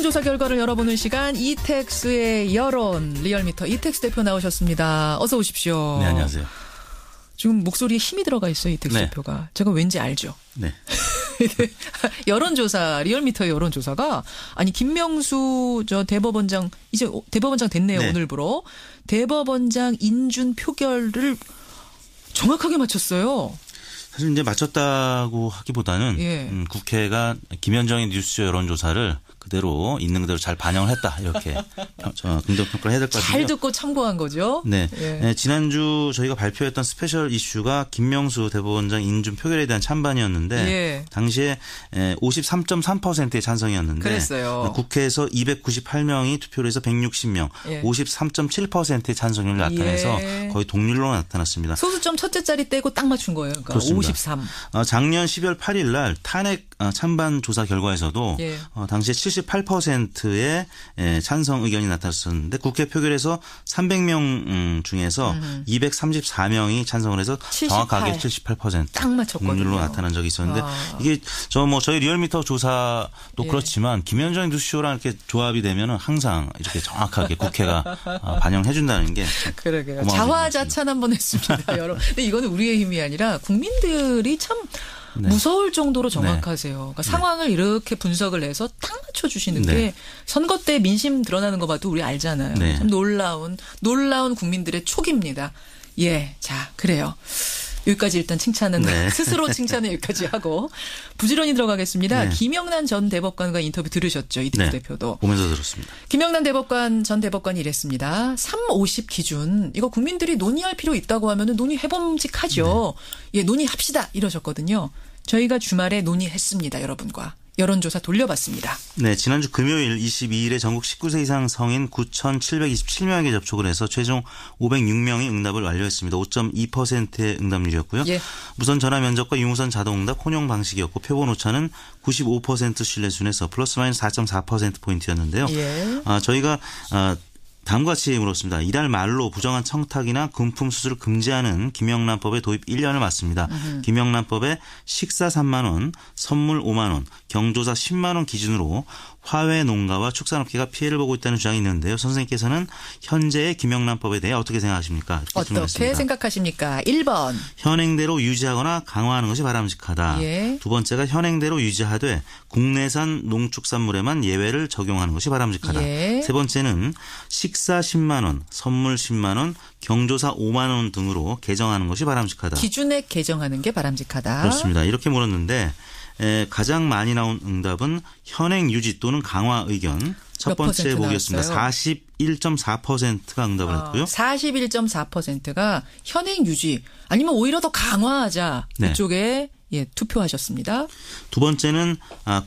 여론조사 결과를 열어보는 시간 이택스의 여론 리얼미터 이택스 대표 나오셨습니다. 어서 오십시오. 네, 안녕하세요. 지금 목소리에 힘이 들어가 있어요. 이택스 네. 대표가. 제가 왠지 알죠. 네. 여론조사 리얼미터의 여론조사가 아니 김명수 저 대법원장 이제 대법원장 됐네요. 네. 오늘부로. 대법원장 인준 표결을 정확하게 맞췄어요. 사실 이제 맞췄다고 하기보다는 예. 국회가 김현정의 뉴스 여론조사를 그대로 있는 그대로 잘 반영을 했다. 이렇게 긍정평가를 해야 될 것 같은데요. 잘 듣고 참고한 거죠. 네. 예. 네. 지난주 저희가 발표했던 스페셜 이슈가 김명수 대법원장 인준 표결에 대한 찬반이었는데 예. 당시에 53.3%의 찬성이었는데 그랬어요. 국회에서 298명이 투표를 해서 160명, 예. 53.7%의 찬성률을 나타내서 예. 거의 동률로 나타났습니다. 소수점 첫째 자리 떼고 딱 맞춘 거예요. 그러니까 그렇습니다. 53. 작년 12월 8일 날 탄핵 찬반 조사 결과에서도 예. 당시에 78%의 찬성 의견이 나타났었는데 국회 표결에서 300명 중에서 234명이 찬성을 해서 78. 정확하게 78%. 딱 맞췄거든요. 동률로 나타난 적이 있었는데 이게 저희 리얼미터 조사도 예. 그렇지만 김현정 뉴스쇼랑 이렇게 조합이 되면은 항상 이렇게 정확하게 국회가 반영해 준다는 게 그러게요. 고마운 자화자찬 한번 했습니다. 여러분. 근데 이거는 우리의 힘이 아니라 국민들이 참 네. 무서울 정도로 정확하세요. 그러니까 상황을 이렇게 분석을 해서 딱 맞춰주시는 네. 게 선거 때 민심 드러나는 거 봐도 우리 알잖아요. 네. 참 놀라운 국민들의 촉입니다. 예, 자 그래요. 여기까지 일단 칭찬은 네. 스스로 칭찬은 여기까지 하고 부지런히 들어가겠습니다. 네. 김영란 전 대법관과 인터뷰 들으셨죠? 이택수 네. 대표도. 보면서 들었습니다. 김영란 전 대법관이 이랬습니다. 350 기준 이거 국민들이 논의할 필요 있다고 하면 논의해봄직하죠. 예, 논의합시다 이러셨거든요. 저희가 주말에 논의했습니다. 여러분과. 여론조사 돌려봤습니다. 네, 지난주 금요일 22일에 전국 19세 이상 성인 9,727명에게 접촉을 해서 최종 506명이 응답을 완료했습니다. 5.2%의 응답률이었고요. 예. 무선 전화 면접과 유무선 자동응답 혼용 방식이었고 표본 오차는 95% 신뢰 순에서 플러스 마이너스 4.4%포인트였는데요. 예. 저희가 다음과 같이 물었습니다. 이달 말로 부정한 청탁이나 금품 수수를 금지하는 김영란법의 도입 1년을 맞습니다. 김영란법에 식사 3만 원, 선물 5만 원, 경조사 10만 원 기준으로 화훼 농가와 축산업계가 피해를 보고 있다는 주장이 있는데요. 선생님께서는 현재의 김영란법에 대해 어떻게 생각하십니까? 어떻게 생각하십니까? 1번. 현행대로 유지하거나 강화하는 것이 바람직하다. 예. 두 번째가 현행대로 유지하되 국내산 농축산물에만 예외를 적용하는 것이 바람직하다. 예. 세 번째는 식사 10만 원, 선물 10만 원, 경조사 5만 원 등으로 개정하는 것이 바람직하다. 기준액 개정하는 게 바람직하다. 그렇습니다. 이렇게 물었는데 가장 많이 나온 응답은 현행 유지 또는 강화 의견. 첫 번째 보기였습니다. 41.4%가 응답을 했고요. 41.4%가 현행 유지 아니면 오히려 더 강화하자. 네. 이쪽에 예, 투표하셨습니다. 두 번째는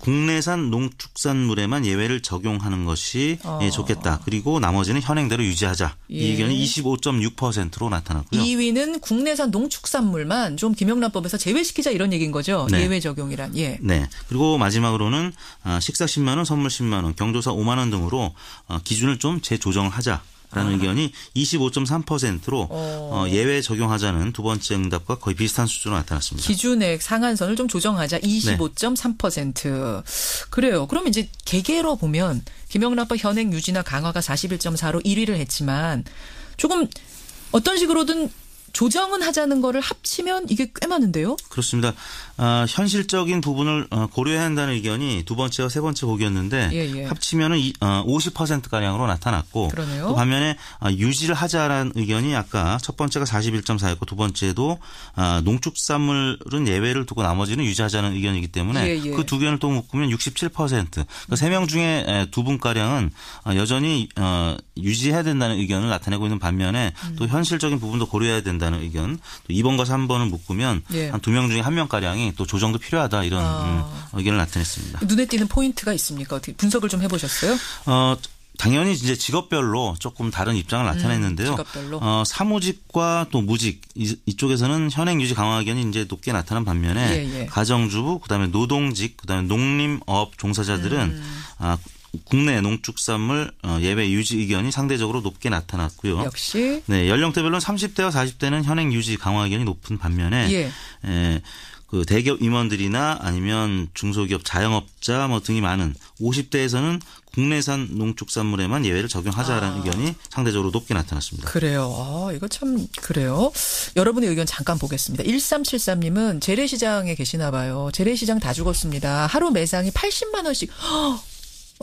국내산 농축산물에만 예외를 적용하는 것이 좋겠다. 그리고 나머지는 현행대로 유지하자. 예. 이 의견이 25.6%로 나타났고요. 2위는 국내산 농축산물만 좀 김영란법에서 제외시키자 이런 얘기인 거죠. 네. 예외 적용이란. 예. 네. 그리고 마지막으로는 식사 10만 원, 선물 10만 원, 경조사 5만 원 등으로 기준을 좀 재조정하자. 라는 의견이 25.3%로 예외 적용하자는 두 번째 응답과 거의 비슷한 수준으로 나타났습니다. 기준액 상한선을 좀 조정하자 25.3%. 그래요. 그럼 이제 개개로 보면 김영란법 현행 유지나 강화가 41.4로 1위를 했지만 조금 어떤 식으로든 조정은 하자는 거를 합치면 이게 꽤 많은데요. 그렇습니다. 현실적인 부분을 고려해야 한다는 의견이 두 번째와 세 번째 보기였는데 예. 합치면은 50%가량으로 나타났고 그러네요. 또 반면에 유지를 하자라는 의견이 아까 첫 번째가 41.4였고 두 번째도 농축산물은 예외를 두고 나머지는 유지하자는 의견이기 때문에 그 두 의견을 또 묶으면 67%. 그러니까 3명 중에 두 분가량은 여전히 유지해야 된다는 의견을 나타내고 있는 반면에 또 현실적인 부분도 고려해야 된다는 의견. 또 2번과 3번을 묶으면 한 2명 중에 1명가량이 또 조정도 필요하다 이런 의견을 나타냈습니다. 눈에 띄는 포인트가 있습니까? 어떻게 분석을 좀 해보셨어요? 당연히 이제 직업별로 조금 다른 입장을 나타냈는데요. 직업별로. 사무직과 또 무직 이쪽에서는 현행 유지 강화 의견이 이제 높게 나타난 반면에 가정주부, 그다음에 노동직, 그다음에 농림업 종사자들은 국내 농축산물 예외 유지 의견이 상대적으로 높게 나타났고요. 역시. 네, 연령대별로는 30대와 40대는 현행 유지 강화 의견이 높은 반면에 그 대기업 임원들이나 아니면 중소기업 자영업자 뭐 등이 많은 50대에서는 국내산 농축산물에만 예외를 적용하자라는 의견이 상대적으로 높게 나타났습니다. 그래요. 이거 참 그래요. 여러분의 의견 잠깐 보겠습니다. 1373님은 재래시장에 계시나 봐요. 재래시장 다 죽었습니다. 하루 매상이 80만 원씩.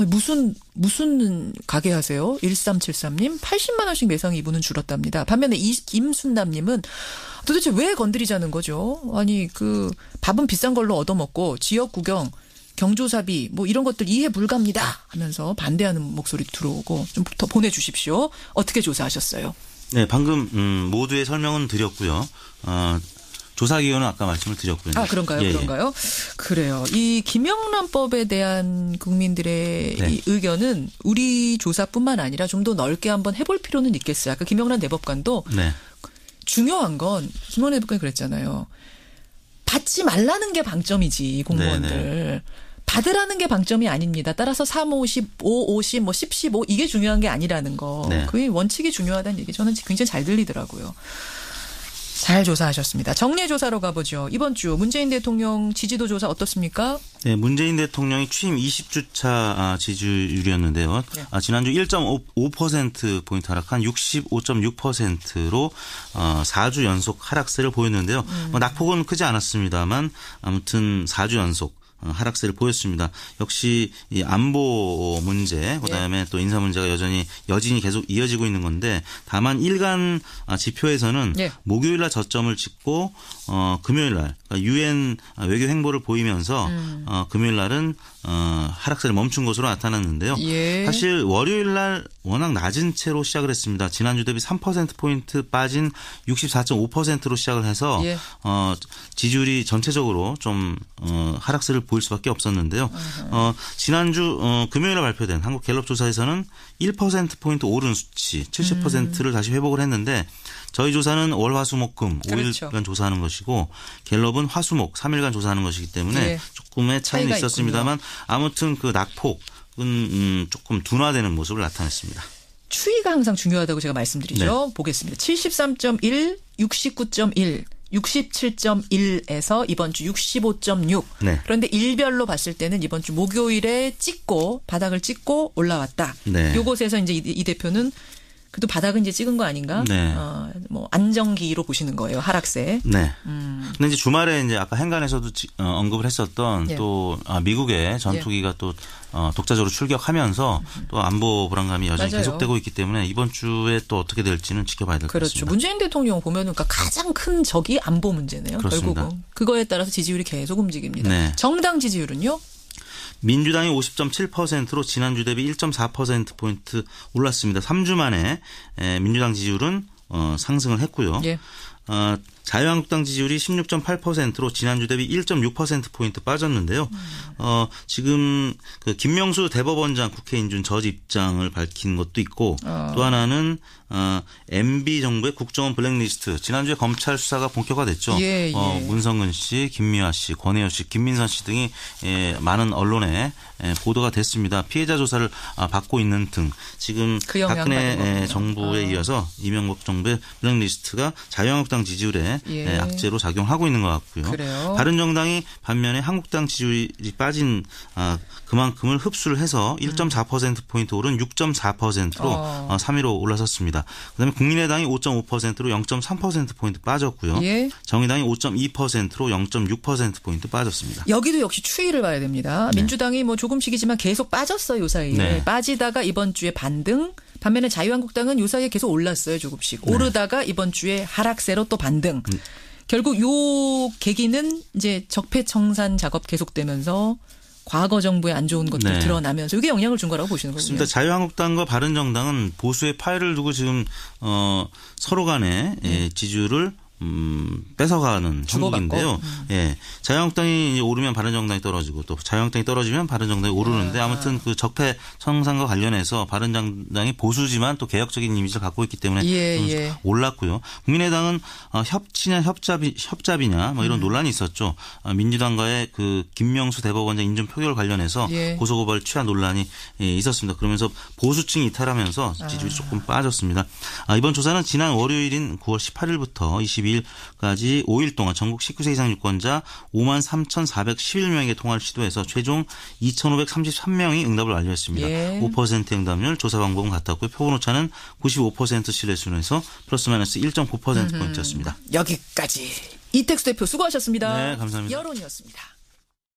무슨 가게 하세요? 1373님 80만 원씩 매상이 이분은 줄었답니다. 반면에 임순남님은 도대체 왜 건드리자는 거죠? 아니 그 밥은 비싼 걸로 얻어먹고 지역 구경 경조사비 뭐 이런 것들 이해 불가합니다 하면서 반대하는 목소리 들어오고 좀 더 보내주십시오. 어떻게 조사하셨어요? 네, 방금 모두의 설명은 드렸고요. 조사기관은 아까 말씀을 드렸고요. 그런가요? 예, 그런가요? 그래요. 이 김영란법에 대한 국민들의 네. 이 의견은 우리 조사뿐만 아니라 좀 더 넓게 한번 해볼 필요는 있겠어요. 아까 김영란 대법관도 네. 중요한 건 김영란 대법관이 그랬잖아요. 받지 말라는 게 방점이지 공무원들. 네네. 받으라는 게 방점이 아닙니다. 따라서 3, 50, 5, 50, 뭐 10, 15 이게 중요한 게 아니라는 거. 네. 그게 원칙이 중요하다는 얘기 저는 굉장히 잘 들리더라고요. 잘 조사하셨습니다. 정례 조사로 가보죠. 이번 주 문재인 대통령 지지도 조사 어떻습니까? 네, 문재인 대통령이 취임 20주차 지지율이었는데요. 네. 지난주 1.5%포인트 하락한 65.6%로 4주 연속 하락세를 보였는데요. 낙폭은 크지 않았습니다만 아무튼 4주 연속 하락세를 보였습니다. 역시 이 안보 문제, 그다음에 또 인사 문제가 여진이 계속 이어지고 있는 건데 다만 일간 지표에서는 목요일 날 저점을 찍고 금요일 날 유엔 외교 행보를 보이면서 금요일 날은 하락세를 멈춘 것으로 나타났는데요. 사실 월요일 날 워낙 낮은 채로 시작을 했습니다. 지난주 대비 3%포인트 빠진 64.5%로 시작을 해서 지지율이 전체적으로 좀 하락세를 보일 수밖에 없었는데요. 지난주 금요일에 발표된 한국갤럽 조사에서는 1%포인트 오른 수치 70%를 다시 회복을 했는데 저희 조사는 월, 화, 수, 목, 금 5일간 조사하는 것이고 갤럽은 화, 수, 목 3일간 조사하는 것이기 때문에 조금의 차이는 있었습니다만 아무튼 그 낙폭은 조금 둔화되는 모습을 나타냈습니다. 추이가 항상 중요하다고 제가 말씀드리죠. 네. 보겠습니다. 73.1, 69.1. 67.1에서 이번 주 65.6. 네. 그런데 일별로 봤을 때는 이번 주 목요일에 바닥을 찍고 올라왔다. 네. 요것에서 이제 이 대표는 그래도 바닥은 이제 찍은 거 아닌가? 네. 뭐 안정기로 보시는 거예요. 하락세. 네. 근데 이제 주말에 이제 아까 행간에서도 언급을 했었던 또 미국의 전투기가 또 독자적으로 출격하면서 또 안보 불안감이 여전히 계속되고 있기 때문에 이번 주에 또 어떻게 될지는 지켜봐야 될 것 같습니다. 그렇죠. 문재인 대통령 보면은 그러니까 가장 큰 적이 안보 문제네요. 그렇습니다. 결국은 그거에 따라서 지지율이 계속 움직입니다. 네. 정당 지지율은요? 민주당이 50.7%로 지난주 대비 1.4%포인트 올랐습니다. 3주 만에 민주당 지지율은 상승을 했고요. 자유한국당 지지율이 16.8%로 지난주 대비 1.6%포인트 빠졌는데요. 지금 그 김명수 대법원장 국회 인준 저지 입장을 밝힌 것도 있고 또 하나는 MB 정부의 국정원 블랙리스트 지난주에 검찰 수사가 본격화됐죠. 문성근 씨, 김미화 씨, 권혜연 씨, 김민선 씨 등이 많은 언론에 보도가 됐습니다. 피해자 조사를 받고 있는 등 지금 박근혜 정부에 이어서 이명박 정부의 블랙리스트가 자유한국당 지지율에 악재로 작용하고 있는 것 같고요. 그래요? 바른정당이 반면에 한국당 지지율이 빠진 그만큼을 흡수를 해서 1.4%포인트 오른 6.4%로 3위로 올라섰습니다. 그다음에 국민의당이 5.5%로 0.3%포인트 빠졌고요. 정의당이 5.2%로 0.6%포인트 빠졌습니다. 여기도 역시 추이를 봐야 됩니다. 민주당이 뭐 조금씩이지만 계속 빠졌어요. 요 사이에. 빠지다가 이번 주에 반등. 반면에 자유한국당은 요 사이에 계속 올랐어요. 조금씩. 오르다가 이번 주에 하락세로 또 반등. 결국 요 계기는 이제 적폐청산 작업 계속되면서 과거 정부의 안 좋은 것들 드러나면서 이게 영향을 준 거라고 보시는 거군요. 그렇습니다. 자유한국당과 바른정당은 보수의 파일을 두고 지금 서로 간에 지지율을 뺏어가는 형국인데요. 자유한국당이 오르면 바른정당이 떨어지고 또 자유한국당이 떨어지면 바른정당이 오르는데 아무튼 그 적폐 청산과 관련해서 바른정당이 보수지만 또 개혁적인 이미지를 갖고 있기 때문에 좀 올랐고요. 국민의당은 협치냐 협잡이냐 뭐 이런 논란이 있었죠. 민주당과의 그 김명수 대법원장 인준 표결 관련해서 고소고발 취하 논란이 있었습니다. 그러면서 보수층이 이탈하면서 지지율이 조금 빠졌습니다. 이번 조사는 지난 월요일인 9월 18일부터 22 22일까지 5일 동안 전국 19세 이상 유권자 53,411명에게 통화를 시도해서 최종 2,533명이 응답을 완료했습니다. 5% 응답률, 조사 방법은 같았고요. 표본 오차는 95% 신뢰 수준에서 플러스 마이너스 1.9%포인트였습니다. 여기까지 이택수 대표 수고하셨습니다. 네, 감사합니다. 여론이었습니다.